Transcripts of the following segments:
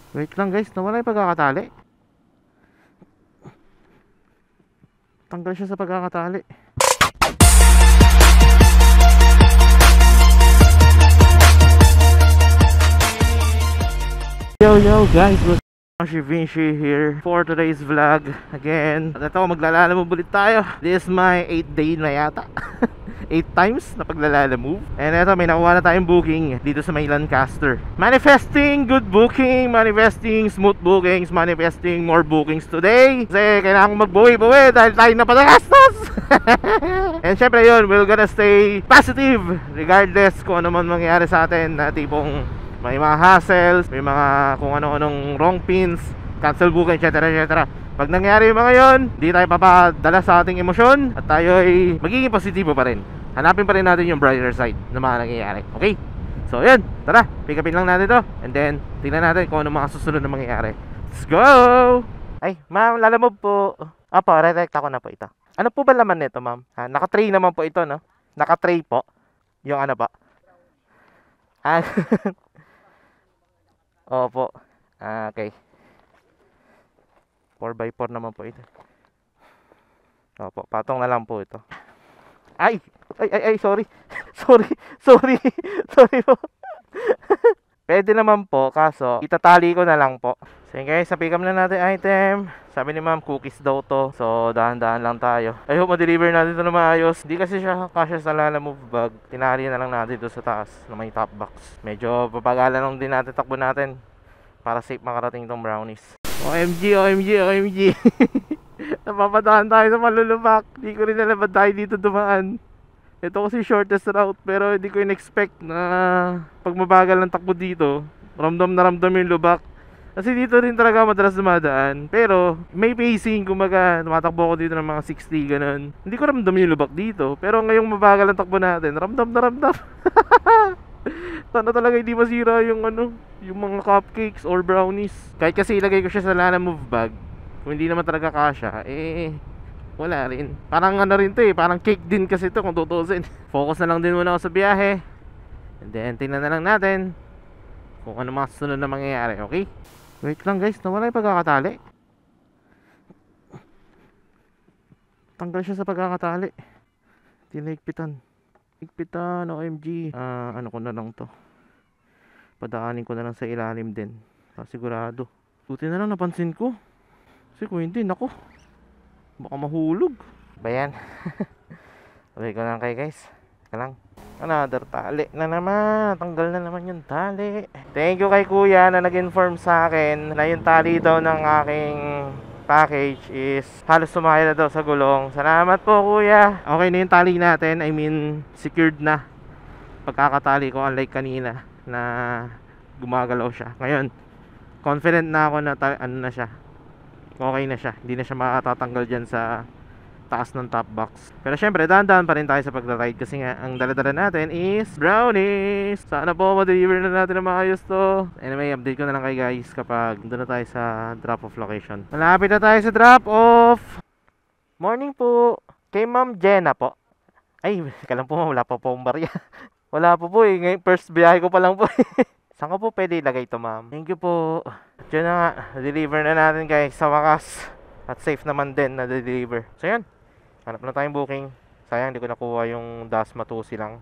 Wait lang guys, nawala yung pagkakatali. Tanggal siya sa pagkakatali. Yo guys, what's up? Vinci here for today's vlog again. At ito, maglalala-move ulit tayo. This is my 8th day na yata. 8 times na paglalala-move. And ito, may nakuha na tayong booking dito sa may Lancaster. Manifesting good booking, manifesting smooth bookings, manifesting more bookings today. Kasi kailangan kong magbuwi-buwi dahil tayo na patagastos. And syempre yun, we're gonna stay positive regardless kung ano man mangyari sa atin, na tipong may mga hassles, may mga kung ano-anong wrong pins, cancel booking, etc. Pag nangyari yung mga yon, di tayo papadala sa ating emosyon at tayo ay magiging positibo pa rin. Hanapin pa rin natin yung brighter side ng mga nangyayari. Okay? So yun, tara, pick upin lang natin to. And then, tingnan natin kung ano mga susunod na mangyayari. Let's go! Ay, ma'am, lalamove po. Apo, re-direct ako na po ito. Ano po ba laman nito, ma'am? Naka-tray naman po ito, no? Naka-tray po. Yung ano ba? Ah, opo. Okay. 4x4 naman po ito. Opo, patong na lang po ito. Ay, sorry. Sorry po. Pwede naman po, kaso itatali ko na lang po. So guys, sapikan na natin item. Sabi ni ma'am, cookies daw to. So dahan-dahan lang tayo. I hope ma-deliver natin ito na maayos. Hindi kasi siya kasya sa Lalamove bag. Tinali na lang natin ito sa taas na may top box. Medyo papagalan lang din natin takbo natin para safe makarating itong brownies. OMG Napapadahan tayo sa malulubak. Hindi ko rin alam ba't tayo dito dumaan. Ito kasi shortest route, pero hindi ko in-expect na pag mabagal ng takbo dito, ramdam na ramdam yung lubak. Kasi dito rin talaga madalas dumadaan. Pero may pacing, kumbaga tumatakbo ako dito ng mga 60 ganun. Hindi ko ramdam yung lubak dito, pero ngayong mabagal ang takbo natin, ramdam na ramdam. Sana talaga hindi masira yung yung mga cupcakes or brownies. Kahit kasi ilagay ko siya sa Lalamove bag, kung hindi naman talaga kasya, wala rin. Parang rin to parang cake din kasi to kung tutusin. Focus na lang din muna ako sa biyahe. And then tingnan na lang natin kung ano mga sunod na mangyayari, okay? Wait lang guys, nawala yung pagkakatali. Tanggal siya sa pagkakatali. Tinigpitan. OMG. Ano ko na lang to. Padaanin ko na lang sa ilalim din. Sigurado. Buti na lang napansin ko. Kasi kung hindi, nako, baka mahulog. Ba yan? Sabi ko lang kayo guys. Teka lang. Another tali na naman. Tanggal na naman yung tali. Thank you kay kuya na nag-inform sa akin na yung tali daw ng aking package is halos sumakay na daw sa gulong. Salamat po kuya. Okay na yung tali natin. I mean, secured na pagkakatali ko, unlike kanina na gumagalaw siya. Ngayon, confident na ako na ano na siya, okay na siya, hindi na siya makatatanggal dyan sa taas ng top box. Pero syempre, dahan-dahan pa rin tayo sa pagla-ride kasi nga, ang dala-dala natin is brownies. Sana po ma-deliver na natin na maayos to. Anyway, update ko na lang kayo guys kapag doon na tayo sa drop-off location. Malapit na tayo sa drop-off. Morning po. Kay Ma'am Jenna po. Ay, kailan po wala pa po ang barya. Wala po ngayon, first biyahe ko pa lang po. Saan ko po pwede ilagay ito ma'am? Thank you po. Diyan na nga, deliver na natin guys sa wakas. At safe naman din na deliver. So yan, hanap na tayong booking. Sayang hindi ko nakuha yung Dasma 2C lang.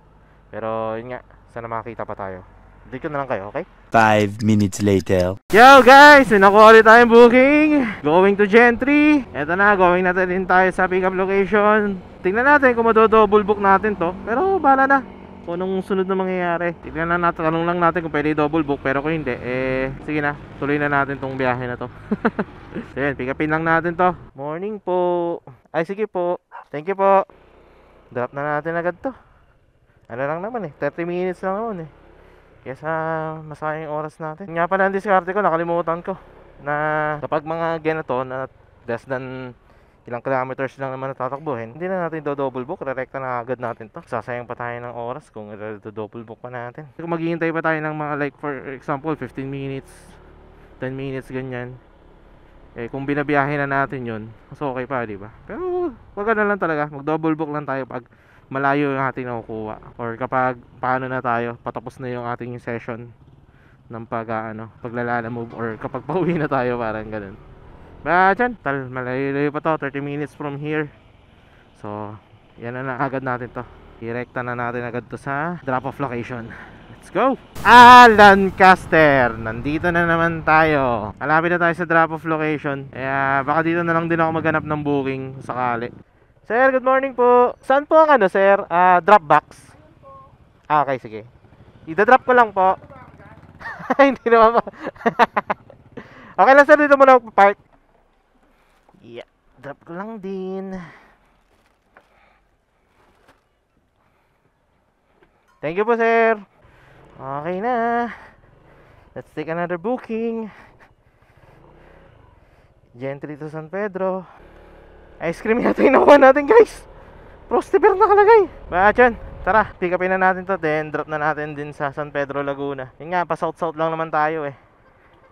Pero yun nga, sana makakita pa tayo. Dito na lang kayo, okay? 5 minutes later. Yo guys, may nakuha ulit tayong booking. Going to Gentry. Eto na, going na din tayo sa pick up location. Tingnan natin kung double book natin to. Pero bahala na kung anong sunod na mangyayari. Tignan na natin, tanong lang natin kung pwede double book. Pero kung hindi, sige na, tuloy na natin tong biyahe na to. So yan, pick upin lang natin to. Morning po. Ay sige po, thank you po. Drop na natin agad to. Ano lang naman 30 minutes lang naman Kesa masayang oras natin. Nga pala ang diskarte ko, nakalimutan ko na kapag mga ganito na less than ilang kilometers lang naman natatakbuhin, hindi na natin double book, re-recta na agad natin to. Sasayang pa tayo ng oras kung double book pa natin. Kung maghihintay pa tayo ng mga like for example 15 minutes 10 minutes ganyan, kung binabiyahe na natin yun, mas okay pa, di ba? Pero wag na lang talaga, mag double book lang tayo pag malayo yung ating nakukuha or kapag paano na tayo, patapos na yung ating session ng paglalala move or kapag pauwi na tayo, parang ganun. Dyan, malayo pa to, 30 minutes from here. So, yan na agad natin to. Direkta na natin agad to sa drop off location. Let's go! Lancaster! Nandito na naman tayo. Malapit na tayo sa drop off location. Kaya baka dito na lang din ako maghanap ng booking sakali. Sir, good morning po. Saan po ang sir? Drop box? Okay, sige. Ida-drop ko lang po. Hindi naman po. Okay lang sir, dito muna ako park. Yeah, drop ko lang din. Thank you po sir. Okay na. Let's take another booking. Gentry to San Pedro. Ice cream yata yung nakuha natin guys. Frostiber nakalagay. Dyan, tara, pick upin na natin to. Then drop na natin din sa San Pedro, Laguna. Yun nga, pa south lang naman tayo eh.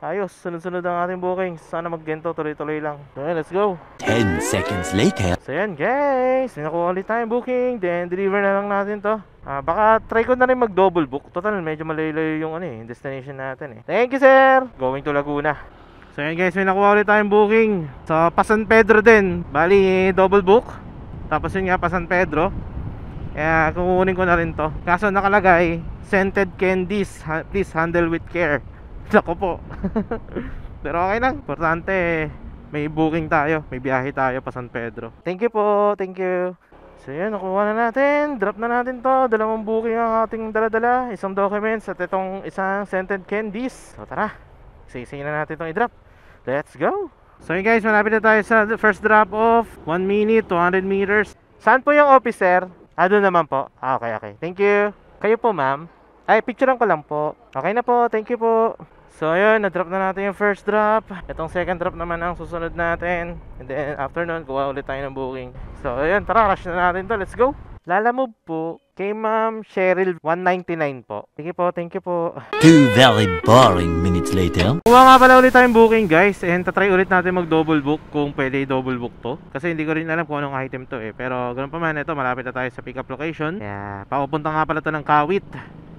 Ayos, sunod-sunod ang ating bookings. Sana maggento, tuloy-tuloy lang. So let's go. 10 seconds later. So yan guys, nakuha ulit tayong booking. Then deliver na lang natin to. Baka try ko na rin mag double book. Total medyo malayo yung destination natin eh. Thank you sir. Going to Laguna. So yan guys, may nakuha ulit tayong booking sa San Pedro din. Bali double book. Tapos yun nga pa San Pedro. Kaya kukunin ko na rin to. Kaso nakalagay scented candies, please handle with care. Lako po. Pero okay lang, importante may booking tayo, may biyahe tayo pa San Pedro. Thank you po, thank you. So yun, nakuha na natin, drop na natin to. Dalawang booking ang ating dala-dala, isang documents at itong isang scented candies. So tara, sisihin na natin itong i-drop. Let's go. So yun guys, malapit na tayo sa first drop off. 1 minute, 200 meters. Saan po yung officer? Doon naman po. Okay. Thank you. Kayo po ma'am? Ay, picturean ko lang po. Okay na po, thank you po. So ayun, na-drop na natin yung first drop. Itong second drop naman ang susunod natin. And then after nun, kuha ulit tayo ng booking. So ayun, tara, rush na natin to. Let's go. Lalamove po kay Ma'am Cheryl, 199 po. Sige po, thank you po. 2 very boring minutes later. Kuha nga pala ulit tayong booking guys. And tatry ulit natin mag double book kung pwede double book to. Kasi hindi ko rin alam kung anong item to eh. Pero ganun pa man, ito malapit na tayo sa pick up location. Kaya papupunta nga pala to ng Kawit,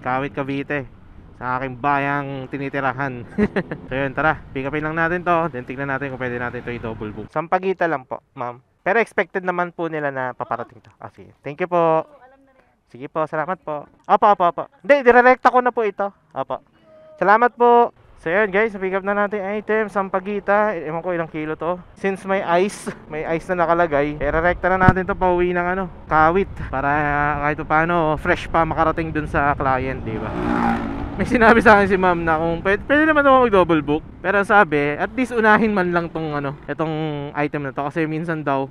Cavite, sa aking bayang tinitirahan. So yun, tara, pick upin lang natin to. Then tignan natin kung pwede natin to i-double book. Sampaguita lang po, ma'am. Pero expected naman po nila na paparating to. Sige, thank you po. Sige po, salamat po. Opo. Hindi, direkta ko na po ito. Opo. Salamat po. So yun guys, pick up na natin item, Sampaguita. Ewan ko ilang kilo to. Since may ice na nakalagay, direkta na natin to pauwi ng Kawit. Para kahit paano, fresh pa makarating dun sa client, di ba? May sinabi sa akin si ma'am na kung pwede naman ako mag-double book. Pero sabi, at least unahin man lang itong item na to. Kasi minsan daw,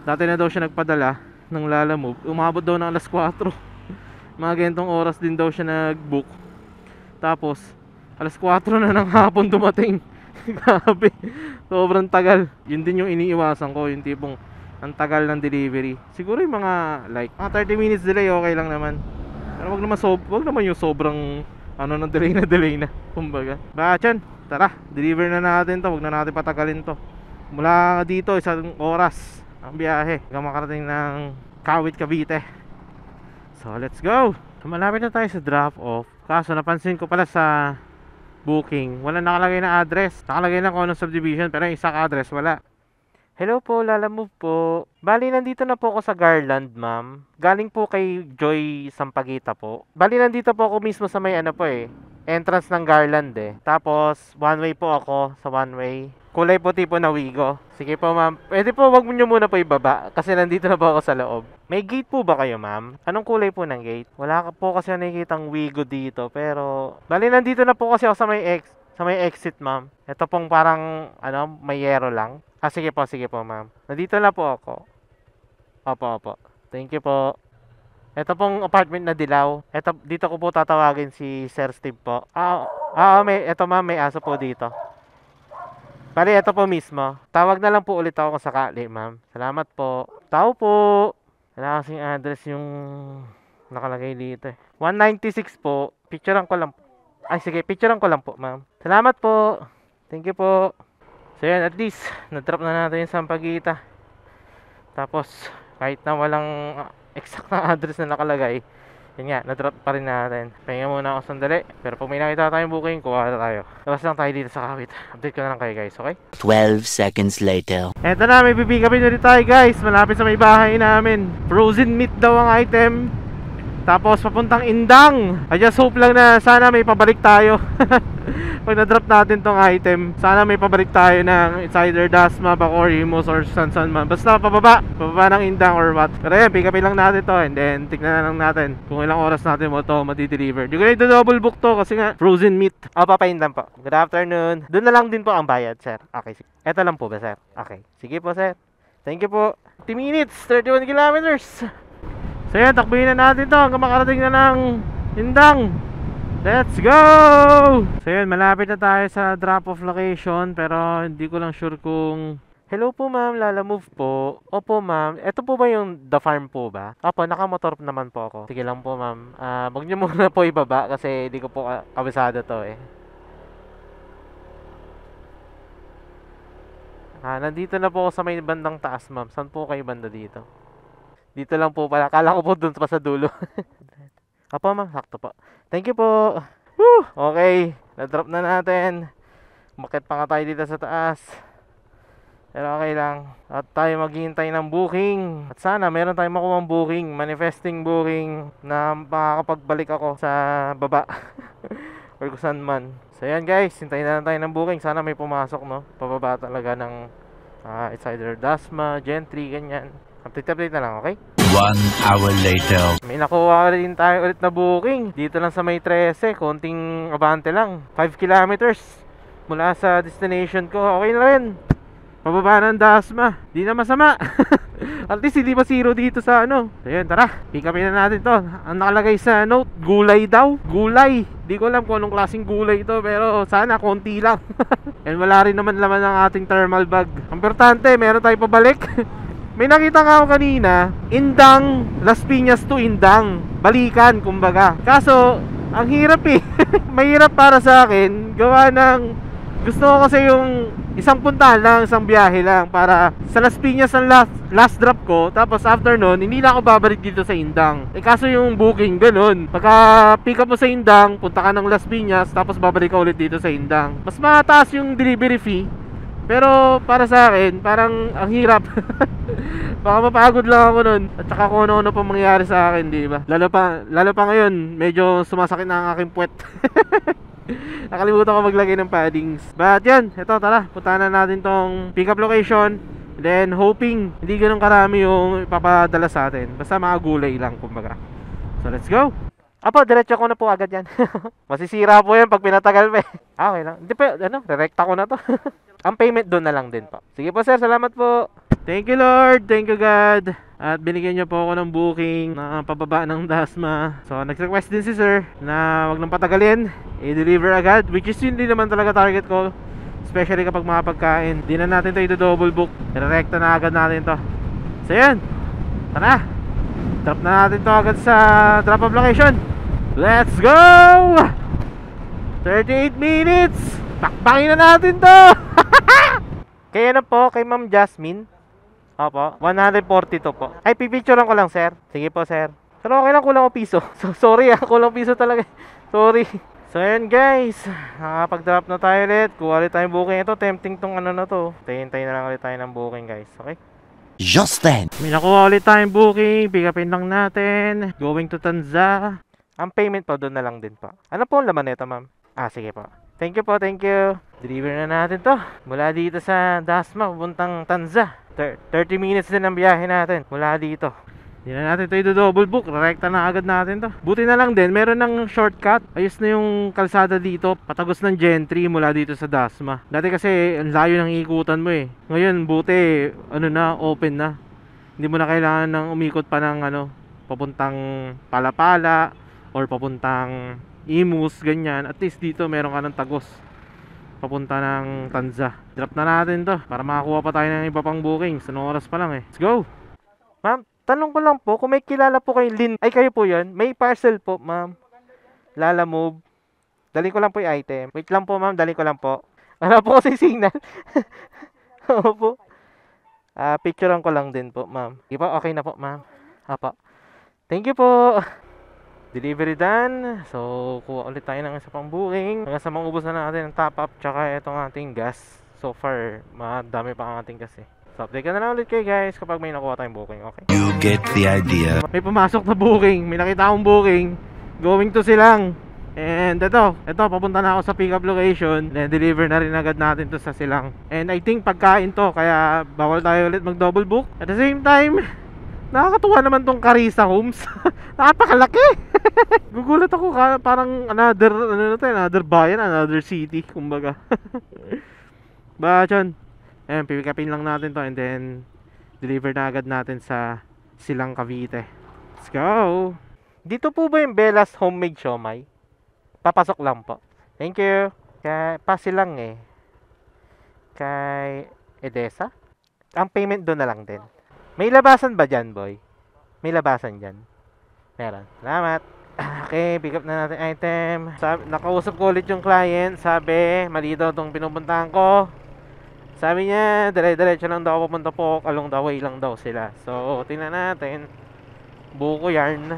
dati na daw siya nagpadala ng Lalamove. Umabot daw ng alas 4. Mga ganitong oras din daw siya nag-book. Tapos, alas 4 na ng hapon dumating. Grabe, sobrang tagal. Yun din yung iniiwasan ko, yung tipong ang tagal ng delivery. Siguro yung mga 30 minutes delay, okay lang naman. Pero wag naman yung sobrang ng delay na kumbaga. Yan, tara, deliver na natin to. Wag na natin patagalin to. Mula dito, 1 oras ang biyahe hanggang makarating ng Kawit, Cavite. So let's go. Malapit na tayo sa drop off. Kaso napansin ko pala sa booking, wala nakalagay na address. Nakalagay lang kung anong subdivision, pero yung exact address wala. Hello po, Lalamove po. Bali, nandito na po ako sa Garland, ma'am. Galing po kay Joy Sampaguita po. Bali, nandito po ako mismo sa may entrance ng Garland eh. Tapos, one way po ako sa one way. Kulay puti po na Wigo. Sige po, ma'am. Pwede po, wag mo nyo muna po ibaba. Kasi nandito na po ako sa loob. May gate po ba kayo, ma'am? Anong kulay po ng gate? Wala po kasi nakikitang Wigo dito. Pero, bali, nandito na po kasi ako sa may exit, ma'am. Ito pong parang, may yero lang. Sige po, ma'am. Nandito na po ako. Opo. Thank you po. Ito pong apartment na dilaw. Dito ko po tatawagin si Sir Steve po. Ma'am, may aso po dito. Bali, ito po mismo. Tawag na lang po ulit ako kung sakali, ma'am. Salamat po. Tao po. Wala kasing address yung nakalagay dito eh. 196 po. Picturean ko lang po. Sige, picturean ko lang po, ma'am. Salamat po. Thank you po. So yan, at least na-drop na natin yung Sampaguita. Tapos kahit na walang exact na address na nakalagay, Yun nga, na-drop pa rin natin. Pahinga muna ako sandali. Pero pag may nakita tayong booking, kuha na tayo. Labas lang tayo dito sa kawit. Update ko na lang kayo guys, okay? 12 seconds later. Eto na, may bibigapin ulit tayo guys. Malapit sa may bahay namin. Frozen meat daw ang item. Tapos papuntang Indang. I just hope lang na sana may pabalik tayo. Pag na-drop natin tong item, sana may pabalik tayo ng it's either Dasma, Bacorimos, or San man. Basta pababa ng Indang or what. Pero yan, pick upin lang natin to. And then, tignan na lang natin kung ilang oras natin mo to madi-deliver. Di ko na double book to kasi nga frozen meat. Papaindang po. Good afternoon. Doon na lang din po ang bayad, sir. Okay, sige. Eto lang po ba, sir? Okay. Sige po, sir. Thank you po. 30 minutes, 31 kilometers. So yan, takbuhin na natin to hanggang makarating na ng Indang. Let's go! So yan, malapit na tayo sa drop-off location. Pero hindi ko lang sure kung... Hello po ma'am, Lala Move po. Opo ma'am, ito po ba yung The Farm po ba? Opo, nakamotor naman po ako. Sige lang po ma'am. Wag niyo muna po ibaba kasi hindi ko po kabisado to eh. Nandito na po ako sa may bandang taas ma'am. Saan po kayo banda dito? Dito lang po pala. Kala ko po dun pa sa dulo. Apo ma'am, sakto po. Thank you po. Woo! Okay, na-drop na natin. Umakyat pa nga tayo dito sa taas. Pero okay lang. At tayo maghihintay ng booking. At sana meron tayong makuha ng booking. Manifesting booking na makakapagbalik ako sa baba. Or kung saan man. So yan guys, hintayin na lang tayo ng booking. Sana may pumasok no. Pababa talaga ng it's either Dasma, Gentry, ganyan. Update na lang, okay? 1 hour later. May nakuha rin tayo ulit na booking. Dito lang sa may 13, konting abante lang. 5 kilometers mula sa destination ko. Okay na rin. Pababa ng Dasma. Di na masama. At least hindi pa zero dito sa ano. So yun, tara. Pick upin na natin to. Ang nakalagay sa note, gulay daw. Gulay. Di ko alam kung anong klaseng gulay ito. Pero sana konti lang. And wala rin naman laman ng ating thermal bag. Importante, meron tayong pabalik. May nakita nga ako kanina, Indang, Las Piñas to Indang. Balikan, kumbaga. Kaso, ang hirap eh. Mahirap para sa akin. Gawa ng, gusto ko kasi yung isang puntahan lang, isang biyahe lang. Para sa Las Piñas ang last drop ko. Tapos after nun, hindi na ako babalik dito sa Indang. Kaso yung booking, ganun. Pagka pick up mo sa Indang, punta ka ng Las Piñas, tapos babalik ka ulit dito sa Indang. Mas mataas yung delivery fee. Pero para sa akin, parang ang hirap. Baka mapagod lang ako nun. At saka kung ano-ano pa mangyari sa akin, di ba? Lalo pa ngayon, medyo sumasakit na ang aking puwet. Nakalimutan ko maglagay ng paddings. But yan, eto tara, puntahan na natin tong pick up location. Then hoping hindi ganun karami yung ipapadala sa atin. Basta mga gulay lang kumbaga. So let's go. Apo, diretso ko na po agad yan. Masisira po yan pag pinatagal pa eh. Okay lang. Hindi pa, re-recta ko na to. Ang payment doon na lang din po. Sige po sir, salamat po. Thank you Lord, thank you God. At binigyan niyo po ako ng booking na pababa ng Dasma. So nag-request din si sir na wag nang patagalin, i-deliver agad. Which is hindi naman talaga target ko. Especially kapag mga pagkain. Di na natin ito i-double book. Direkta na agad natin to. So yan, tara. Drop na natin to agad sa drop off location. Let's go! 38 minutes. Pakpakin na natin to. Kaya na po, kay Ma'am Jasmine. Opo, 142 po. Ay, pipicturean ko lang, sir. Sige po, sir. Pero okay lang, kulang o piso. So, sorry kulang piso talaga. Sorry. So, ayan guys. Nakapag-drop na tayo ulit. Kuha ulit tayong booking. Ito, tempting tong ano na to. Tayin-tayin na lang ulit tayo ng booking, guys. Okay? Just then. May nakuha ulit tayong booking. Pick upin lang natin. Going to Tanza. Ang payment pa doon na lang din po. Ano po ang laman nito, ma'am? Sige po. Thank you po, thank you. Deliver na natin to. Mula dito sa Dasma, pupuntang Tanza. 30 minutes din ang biyahe natin. Mula dito. Hindi na natin ito i-double book. Rekta na agad natin to. Buti na lang din, meron ng shortcut. Ayos na yung kalsada dito. Patagos ng Gentry mula dito sa Dasma. Dati kasi, ang layo ng ikutan mo eh. Ngayon, buti, open na. Hindi mo na kailangan ng umikot pa ng papuntang Palapala or papuntang Imus, ganyan. At least dito meron ka ng tagos papunta ng Tanza. Drop na natin to para makakuha pa tayo ng iba pang booking. Anong oras pa lang eh. Let's go. Ma'am, tanong ko lang po kung may kilala po kay Lynn. Ay, kayo po yun? May parcel po, ma'am. Lala Move. Dali ko lang po yung item. Wait lang po, ma'am. Dali ko lang po. Wala po kasi signal. Opo. Picturean ko lang din po, ma'am. Di ba? Okay na po, ma'am. Apo. Thank you po. Delivery done. So, kuha ulit tayo ng isa pang booking. Hanggang sa maubos na natin ang top up tsaka itong ating gas. So far, madami pa ang ating gas eh. So, update ka na lang ulit kayo guys kapag may nakuha tayong booking, okay? You get the idea. May pumasok na booking. May nakita akong booking. Going to Silang. And ito, papunta na ako sa pick up location. Then deliver na rin agad natin to sa Silang. And I think pagkain to, kaya bawal tayo ulit mag double book. At the same time, nakakatuwa naman tong Carissa Homes. Napakalaki. Gugulat ako, parang another bayan, another city, kumbaga. But yun, ayan, pipikapin lang natin to and then deliver na agad natin sa Silang, Cavite. Let's go. Dito po ba yung Bella's Homemade Siomai? Papasok lang po. Thank you. Kay Pasilang eh. Kay Edesa. Ang payment doon na lang din. May labasan ba dyan, boy? May labasan dyan. Meron. Salamat. Okay, pick up na natin item. Nakausap ko ulit yung client. Sabi, mali daw itong pinupuntahan ko. Sabi niya, dire-diretso lang daw pupunta po. Along the way lang daw sila. So, tingnan natin. Buko yarn.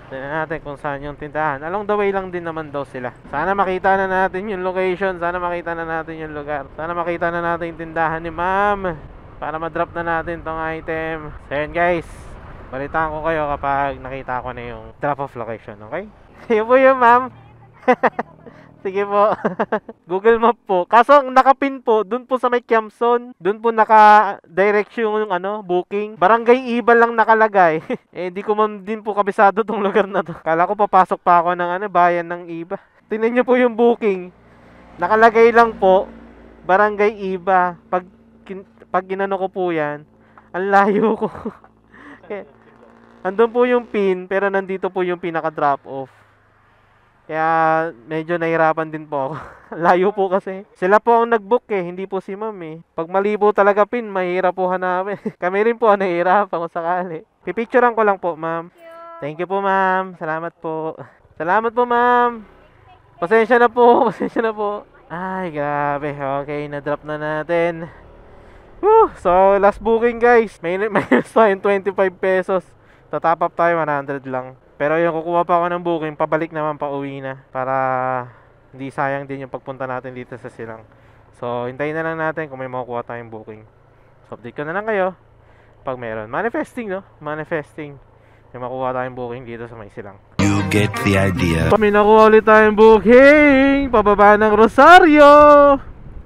Tingnan natin kung saan yung tindahan. Along the way lang din naman daw sila. Sana makita na natin yung location. Sana makita na natin yung lugar. Sana makita na natin yung tindahan ni ma'am. Para ma-drop na natin tong item. So yun guys, balitaan ko kayo kapag nakita ko na yung drop off location, okay? Yun po yun ma'am. Sige po. Google Map po. Kaso ang nakapin po, dun po sa may Kiamson. Dun po naka-direction yung booking. Barangay Ibal lang nakalagay. Eh, di ko man din po kabisado tong lugar na to. Kala ko papasok pa ako ng bayan ng Iba. Tingnan nyo po yung booking. Nakalagay lang po, Barangay Iba. Pag ginano ko po yan, ang layo ko. Andun po yung pin, pero nandito po yung pinaka-drop off. Kaya medyo nahirapan din po ako. Layo po kasi. Sila po ang nag-book eh, hindi po si ma'am eh. Pag mali po talaga pin, mahirap po hanapin. Kami rin po ang nahihirapan kung sakali. Pipicturean ko lang po ma'am. Thank you po ma'am. Salamat po. Salamat po ma'am. Pasensya na po. Pasensya na po. Ay grabe. Okay, na-drop na natin. Woo! So last booking guys. Minus tayong 25 pesos. Tatap up tayo 100 lang. Pero yung kukuha pa ako ng booking, pabalik naman pa uwi na. Para hindi sayang din yung pagpunta natin dito sa Silang. So, hintayin na lang natin kung may makukuha tayong booking. So, update ko na lang kayo pag meron. Manifesting, no? Manifesting. May makukuha tayong booking dito sa may Silang. You get the idea. May nakuha ulit tayong booking! Pababa ng Rosario!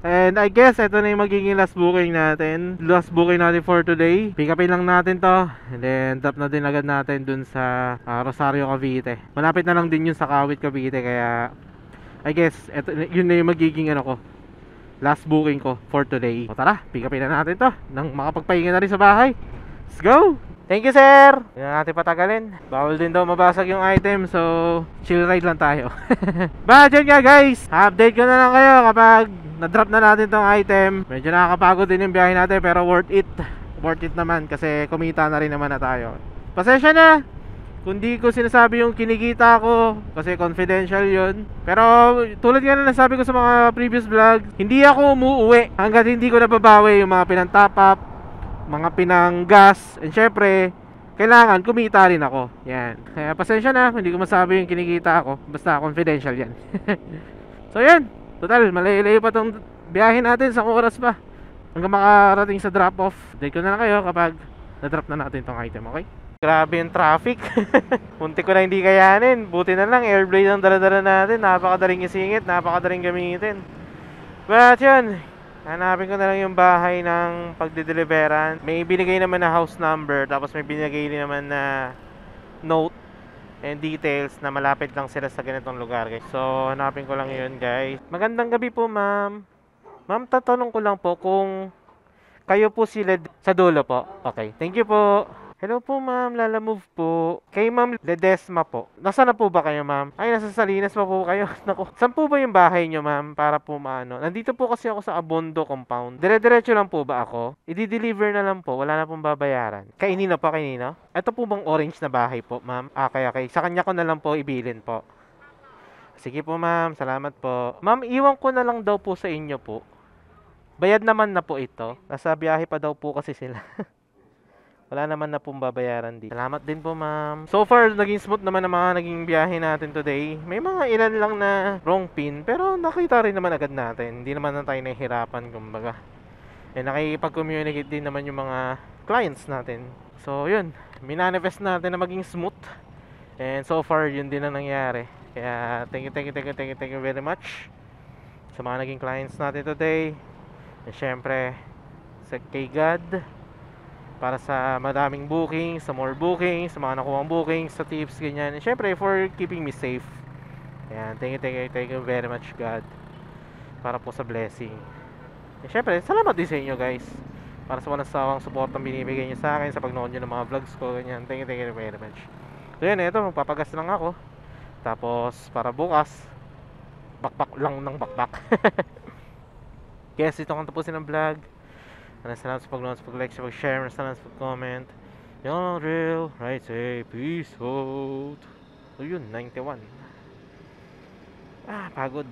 And I guess ito na yung magiging last booking natin. Last booking natin for today. Pick upin lang natin to. And then drop na din agad natin dun sa Rosario, Cavite. Malapit na lang din yun sa Kawit, Cavite. Kaya I guess yun na yung magiging last booking ko for today. O tara, pick upin na natin to nang makapagpahinga na rin sa bahay. Let's go! Thank you sir! Hindi na natin patagalin. Bawal din daw mabasag yung item. So chill ride lang tayo. But yun nga guys, update ko na lang kayo kapag na-drop na natin tong item. Medyo nakakapagod din yung biyahe natin, pero worth it. Worth it naman kasi kumita na rin naman na tayo. Pasensya na kung di ko sinasabi yung kinikita ko kasi confidential yun. Pero tulad nga na nasabi ko sa mga previous vlog, hindi ako umuuwi hanggat hindi ko nababawi yung mga pinang-top up, mga pinang-gas. And syempre, kailangan kumita rin ako. Yan. Kaya pasensya na kung hindi ko masabi yung kinikita ko. Basta confidential yan. So yan. Total, malayo-layo pa tong biyahe natin. Sa oras pa hanggang makarating sa drop-off. Update ko na lang kayo kapag na-drop na natin tong item, okay? Grabe yung traffic. Munti ko na hindi kayanin. Buti na lang, airblade ang dala-dala natin. Napakadaling isingit, napakadaling gamitin. But yun, hanapin ko na lang yung bahay ng pagdideliveran. May binigay naman na house number, tapos may binigay din naman na note and details na malapit lang sila sa ganitong lugar guys. So hanapin ko lang yun guys. Magandang gabi po ma'am. Ma'am, tatanong ko lang po kung kayo po sila sa dulo po. Okay, thank you po. Hello po ma'am, Lala Move po. Kay ma'am Ledesma po. Nasaan na po ba kayo ma'am? Ay, nasa Salinas pa po kayo. Naku, saan po ba yung bahay nyo ma'am? Para po maano. Nandito po kasi ako sa Abondo compound. Dire-diretso lang po ba ako? I-deliver na lang po, wala na pong babayaran. Kainino po, kainino? Ito po bang orange na bahay po ma'am? Okay. Sa kanya ko na lang po ibilin po. Sige po ma'am, salamat po. Ma'am, iwan ko na lang daw po sa inyo po. Bayad naman na po ito. Nasa biyahe pa daw po kasi sila. Wala naman na pong babayaran dito. Salamat din po, ma'am. So far, naging smooth naman ang mga naging biyahe natin today. May mga ilan lang na wrong pin, pero nakita rin naman agad natin. Hindi naman na tayo nahihirapan, kumbaga. Nakikipag-communicate din naman yung mga clients natin. So, yun. Minanifest natin na maging smooth. And so far, yun din ang nangyari. Kaya, thank you very much sa mga naging clients natin today. And syempre, kay God, para sa madaming bookings, sa more bookings, sa mga nakuha bookings, sa tips, ganyan. And syempre, for keeping me safe. Ayan, thank you very much, God, para po sa blessing. And syempre, salamat din sa inyo, guys, para sa walang sawang support ang binibigay nyo sa akin sa pagnood nyo ng mga vlogs ko, ganyan. Thank you very much. So yun, ito, magpapagas lang ako. Tapos, para bukas, bakbak lang ng bakbak. Guys, ito kung tapusin ng vlog. Salamat sa pag-nood, sa pag-like, sa pag-share, salamat sa pag-comment. Yung real, right, say, peace out. So yun, 91. Pagod.